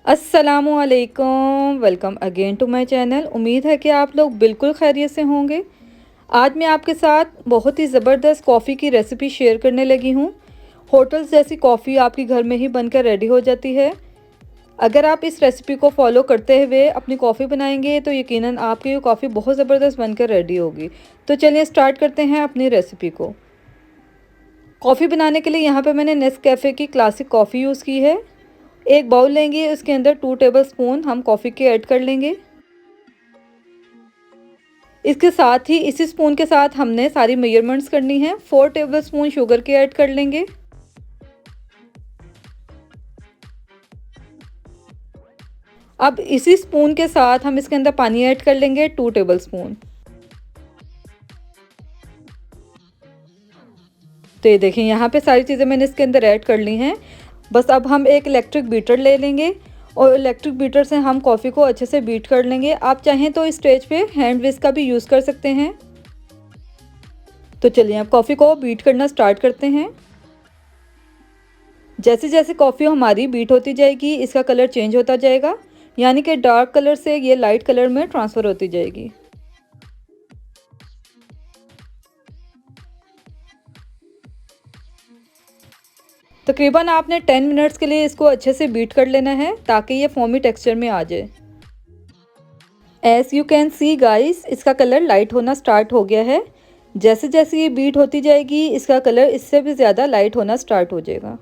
अस्सलामुअलैकुम, welcome again to my channel. उम्मीद है कि आप लोग बिल्कुल खैरियत से होंगे। आज मैं आपके साथ बहुत ही ज़बरदस्त कॉफ़ी की रेसिपी शेयर करने लगी हूँ। होटल्स जैसी कॉफ़ी आपके घर में ही बनकर रेडी हो जाती है। अगर आप इस रेसिपी को फॉलो करते हुए अपनी कॉफ़ी बनाएंगे तो यकीनन आपकी ये कॉफ़ी बहुत ज़बरदस्त बनकर रेडी होगी। तो चलिए स्टार्ट करते हैं अपनी रेसिपी को। कॉफ़ी बनाने के लिए यहाँ पर मैंने नेस्कैफ़े की क्लासिक कॉफ़ी यूज़ की है। एक बाउल लेंगे, इसके अंदर 2 टेबलस्पून हम कॉफ़ी के ऐड कर लेंगे। इसके साथ ही इसी स्पून के साथ हमने सारी मेजरमेंट्स करनी है। 4 टेबलस्पून शुगर के ऐड कर लेंगे। अब इसी स्पून के साथ हम इसके अंदर पानी ऐड कर लेंगे 2 टेबलस्पून। तो ये देखें, यहाँ पे सारी चीज़ें मैंने इसके अंदर ऐड कर ली हैं। बस अब हम एक इलेक्ट्रिक बीटर ले लेंगे और इलेक्ट्रिक बीटर से हम कॉफ़ी को अच्छे से बीट कर लेंगे। आप चाहें तो इस स्टेज पे हैंड विस्क का भी यूज़ कर सकते हैं। तो चलिए अब कॉफ़ी को बीट करना स्टार्ट करते हैं। जैसे जैसे कॉफ़ी हमारी बीट होती जाएगी इसका कलर चेंज होता जाएगा, यानी कि डार्क कलर से ये लाइट कलर में ट्रांसफ़र होती जाएगी। तकरीबन आपने 10 मिनट्स के लिए इसको अच्छे से बीट कर लेना है ताकि ये फोमी टेक्सचर में आ जाए। As you can see guys, इसका कलर लाइट होना स्टार्ट हो गया है। जैसे जैसे ये बीट होती जाएगी इसका कलर इससे भी ज़्यादा लाइट होना स्टार्ट हो जाएगा।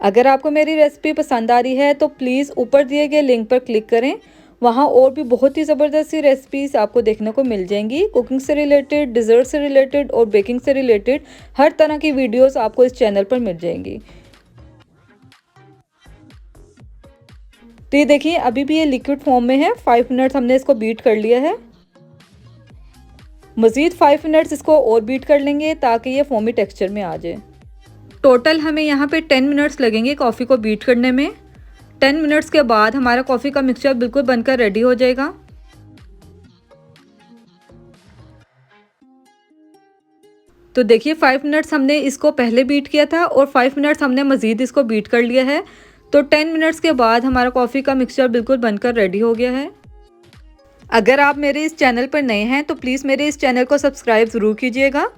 अगर आपको मेरी रेसिपी पसंद आ रही है तो प्लीज़ ऊपर दिए गए लिंक पर क्लिक करें। वहाँ और भी बहुत ही ज़बरदस्त सी रेसिपीज़ आपको देखने को मिल जाएंगी। कुकिंग से रिलेटेड, डिज़र्ट से रिलेटेड और बेकिंग से रिलेटेड हर तरह की वीडियोस आपको इस चैनल पर मिल जाएंगी। तो ये देखिए, अभी भी ये लिक्विड फॉर्म में है। 5 मिनट्स हमने इसको बीट कर लिया है। मज़ीद 5 मिनट्स इसको और बीट कर लेंगे ताकि ये फोमी टेक्सचर में आ जाए। टोटल हमें यहाँ पे 10 मिनट्स लगेंगे कॉफ़ी को बीट करने में। 10 मिनट्स के बाद हमारा कॉफ़ी का मिक्सचर बिल्कुल बनकर रेडी हो जाएगा। तो देखिए, 5 मिनट्स हमने इसको पहले बीट किया था और 5 मिनट्स हमने मज़ीद इसको बीट कर लिया है। तो 10 मिनट्स के बाद हमारा कॉफ़ी का मिक्सचर बिल्कुल बनकर रेडी हो गया है। अगर आप मेरे इस चैनल पर नए हैं तो प्लीज़ मेरे इस चैनल को सब्सक्राइब ज़रूर कीजिएगा।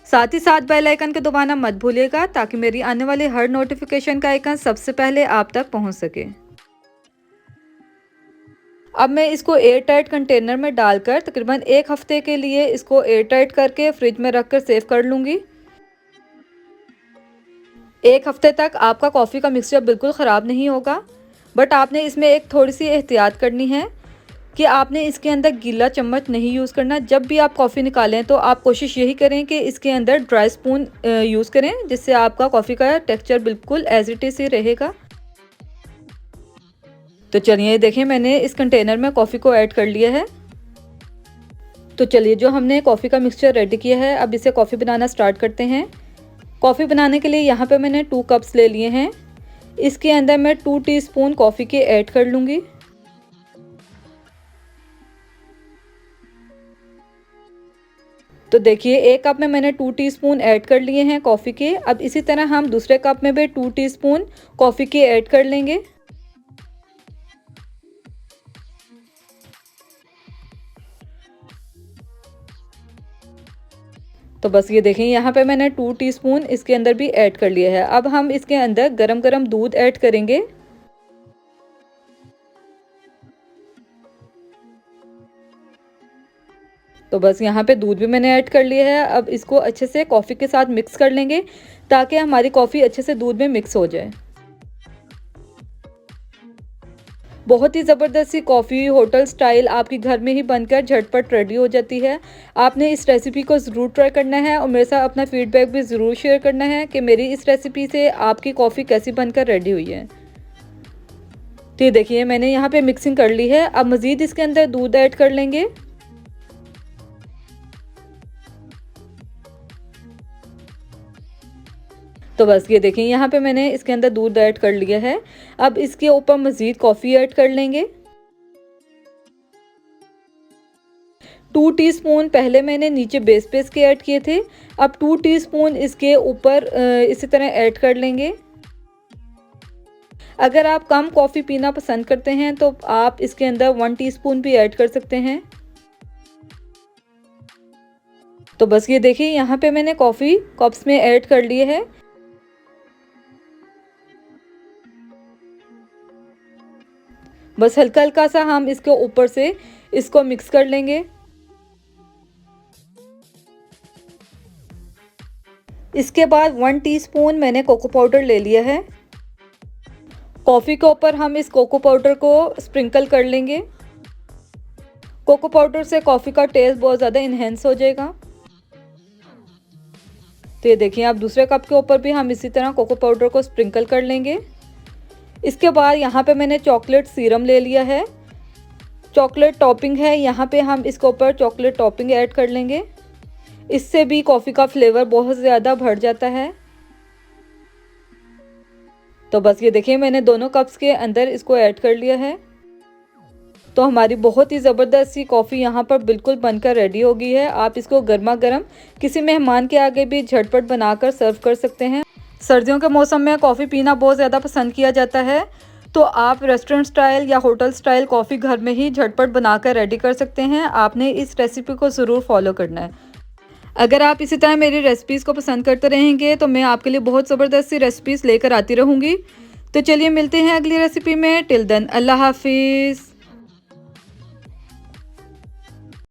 साथ ही साथ बेल आइकन को दबाना मत भूलिएगा ताकि मेरी आने वाली हर नोटिफिकेशन का आइकन सबसे पहले आप तक पहुंच सके। अब मैं इसको एयर टाइट कंटेनर में डालकर तकरीबन 1 हफ्ते के लिए इसको एयर टाइट करके फ्रिज में रखकर सेव कर लूँगी। 1 हफ्ते तक आपका कॉफ़ी का मिक्सचर बिल्कुल ख़राब नहीं होगा। बट आपने इसमें एक थोड़ी सी एहतियात करनी है कि आपने इसके अंदर गीला चम्मच नहीं यूज़ करना। जब भी आप कॉफ़ी निकालें तो आप कोशिश यही करें कि इसके अंदर ड्राई स्पून यूज़ करें, जिससे आपका कॉफ़ी का टेक्सचर बिल्कुल एज इट इज़ ही रहेगा। तो चलिए देखें, मैंने इस कंटेनर में कॉफ़ी को ऐड कर लिया है। तो चलिए, जो हमने कॉफ़ी का मिक्सचर रेडी किया है अब इसे कॉफ़ी बनाना स्टार्ट करते हैं। कॉफ़ी बनाने के लिए यहाँ पे मैंने 2 कप्स ले लिए हैं। इसके अंदर मैं 2 टीस्पून कॉफ़ी के ऐड कर लूँगी। तो देखिए, 1 कप में मैंने 2 टीस्पून ऐड कर लिए हैं कॉफ़ी के। अब इसी तरह हम दूसरे कप में भी 2 टीस्पून कॉफ़ी के ऐड कर लेंगे। तो बस ये देखें, यहाँ पे मैंने 2 टीस्पून इसके अंदर भी ऐड कर लिया है। अब हम इसके अंदर गरम गरम दूध ऐड करेंगे। तो बस यहाँ पे दूध भी मैंने ऐड कर लिया है। अब इसको अच्छे से कॉफ़ी के साथ मिक्स कर लेंगे ताकि हमारी कॉफ़ी अच्छे से दूध में मिक्स हो जाए। बहुत ही ज़बरदस्त सी कॉफ़ी होटल स्टाइल आपके घर में ही बनकर झटपट रेडी हो जाती है। आपने इस रेसिपी को ज़रूर ट्राई करना है और मेरे साथ अपना फ़ीडबैक भी ज़रूर शेयर करना है कि मेरी इस रेसिपी से आपकी कॉफ़ी कैसी बनकर रेडी हुई है। तो ये देखिए, मैंने यहाँ पे मिक्सिंग कर ली है। अब मज़ीद इसके अंदर दूध ऐड कर लेंगे। तो बस ये देखिए, यहाँ पे मैंने इसके अंदर दूध ऐड कर लिया है। अब इसके ऊपर मज़ीद कॉफ़ी ऐड कर लेंगे। 2 टीस्पून पहले मैंने नीचे बेस पे इसके ऐड किए थे। अब 2 टीस्पून इसके ऊपर इसी तरह ऐड कर लेंगे। अगर आप कम कॉफ़ी पीना पसंद करते हैं तो आप इसके अंदर 1 टीस्पून भी ऐड कर सकते हैं। तो बस ये देखिए यहाँ पे मैंने कॉफ़ी कप्स में ऐड कर लिए है। बस हल्का हल्का सा हम इसके ऊपर से इसको मिक्स कर लेंगे। इसके बाद 1 टीस्पून मैंने कोको पाउडर ले लिया है। कॉफ़ी के ऊपर हम इस कोको पाउडर को स्प्रिंकल कर लेंगे। कोको पाउडर से कॉफ़ी का टेस्ट बहुत ज़्यादा इन्हेंस हो जाएगा। तो ये देखिए आप दूसरे कप के ऊपर भी हम इसी तरह कोको पाउडर को स्प्रिंकल कर लेंगे। इसके बाद यहाँ पे मैंने चॉकलेट सीरम ले लिया है। चॉकलेट टॉपिंग है, यहाँ पे हम इसके ऊपर चॉकलेट टॉपिंग ऐड कर लेंगे। इससे भी कॉफ़ी का फ्लेवर बहुत ज़्यादा बढ़ जाता है। तो बस ये देखिए मैंने दोनों कप्स के अंदर इसको ऐड कर लिया है। तो हमारी बहुत ही ज़बरदस्त सी कॉफ़ी यहाँ पर बिल्कुल बनकर रेडी हो गई है। आप इसको गर्मा गर्म किसी मेहमान के आगे भी झटपट बनाकर सर्व कर सकते हैं। सर्दियों के मौसम में कॉफ़ी पीना बहुत ज़्यादा पसंद किया जाता है, तो आप रेस्टोरेंट स्टाइल या होटल स्टाइल कॉफ़ी घर में ही झटपट बनाकर रेडी कर सकते हैं। आपने इस रेसिपी को ज़रूर फॉलो करना है। अगर आप इसी तरह मेरी रेसिपीज़ को पसंद करते रहेंगे तो मैं आपके लिए बहुत ज़बरदस्त सी रेसिपीज़ लेकर आती रहूँगी। तो चलिए मिलते हैं अगली रेसिपी में। टिल देन अल्लाह हाफिज़।